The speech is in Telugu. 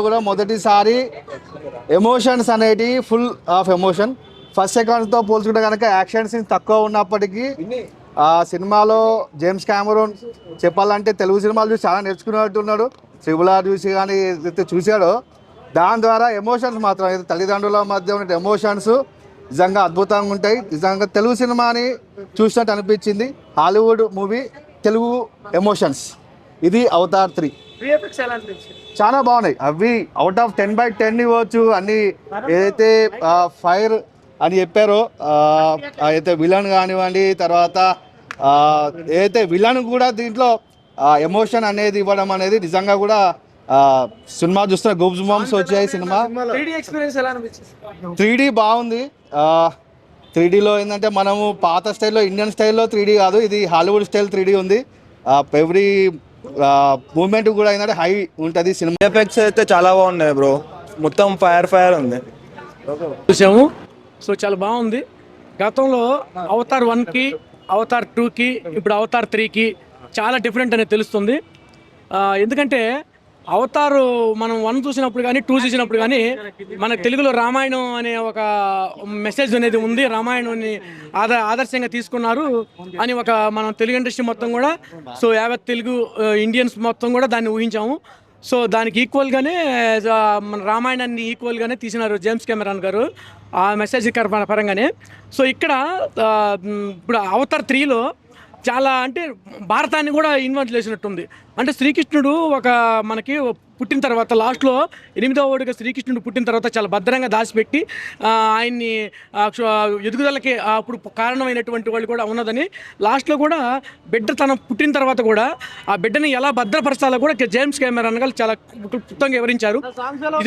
కూడా మొదటిసారి ఎమోషన్స్ అనేటి ఫుల్ ఆఫ్ ఎమోషన్. ఫస్ట్ సెకండ్తో పోల్చుకుంటే కనుక యాక్షన్ సీన్స్ తక్కువ ఉన్నప్పటికీ ఆ సినిమాలో జేమ్స్ క్యామరూన్ చెప్పాలంటే తెలుగు సినిమాలు చూసి చాలా నేర్చుకున్నట్టున్నాడు. ట్రిపుల్ ఆర్ చూసి కానీ ఏదైతే చూశాడో దాని ద్వారా ఎమోషన్స్ మాత్రం అయితే తల్లిదండ్రుల మధ్య ఉన్న ఎమోషన్స్ నిజంగా అద్భుతంగా ఉంటాయి. నిజంగా తెలుగు సినిమాని చూసినట్టు అనిపించింది. Hollywood movie Telugu emotions. ఇది అవతార్ 3 చాలా బాగున్నాయి. అవి అవుట్ ఆఫ్ 10/10 ఇవ్వచ్చు. అన్ని ఏదైతే ఫైర్ అని చెప్పారో అయితే విలన్ కానివ్వండి, తర్వాత ఏదైతే విలన్ కూడా దీంట్లో ఎమోషన్ అనేది ఇవ్వడం అనేది నిజంగా కూడా సినిమా చూస్తున్న గూబ్స్ బంప్స్ వచ్చాయి. సినిమా 3D బాగుంది. 3Dలో ఏంటంటే మనము పాత స్టైల్లో ఇండియన్ స్టైల్లో 3D కాదు, ఇది హాలీవుడ్ స్టైల్ 3D ఉంది. ఎవ్రీ మూమెంట్ కూడా ఏంటంటే హై ఉంటుంది. సినిమా ఎఫెక్ట్స్ అయితే చాలా బాగున్నాయి బ్రో, మొత్తం ఫైర్ ఉంది. చూసాము. సో చాలా బాగుంది. గతంలో అవతార్ 1కి అవతార్ 2కి ఇప్పుడు అవతార్ 3కి చాలా డిఫరెంట్ అనేది తెలుస్తుంది. ఎందుకంటే అవతారు మనం 1 చూసినప్పుడు కానీ 2 చూసినప్పుడు కానీ మన తెలుగులో రామాయణం అనే ఒక మెసేజ్ అనేది ఉంది. రామాయణాన్ని ఆదర్శంగా తీసుకున్నారు అని ఒక మనం తెలుగు ఇండస్ట్రీ మొత్తం కూడా, సో యావత్ తెలుగు ఇండియన్స్ మొత్తం కూడా దాన్ని ఊహించాము. సో దానికి ఈక్వల్గానే మన రామాయణాన్ని ఈక్వల్గానే తీసినారు జేమ్స్ కెమెరాన్ గారు ఆ మెసేజ్ పరంగానే. సో ఇక్కడ ఇప్పుడు అవతార్ 3లో చాలా అంటే భారతాన్ని కూడా ఇన్వాల్వ్ చేసినట్టుంది. అంటే శ్రీకృష్ణుడు మనకి పుట్టిన తర్వాత లాస్ట్లో 8వ శ్రీకృష్ణుడు పుట్టిన తర్వాత చాలా భద్రంగా దాచిపెట్టి ఆయన్ని ఎదుగుదలకి అప్పుడు కారణమైనటువంటి వాళ్ళు కూడా ఉన్నదని, లాస్ట్లో కూడా బిడ్డ తన పుట్టిన తర్వాత కూడా ఆ బిడ్డని ఎలా భద్రపరచాలో కూడా జేమ్స్ కెమెరాన్ గారు చాలా క్లుప్తంగా వివరించారు. ఇది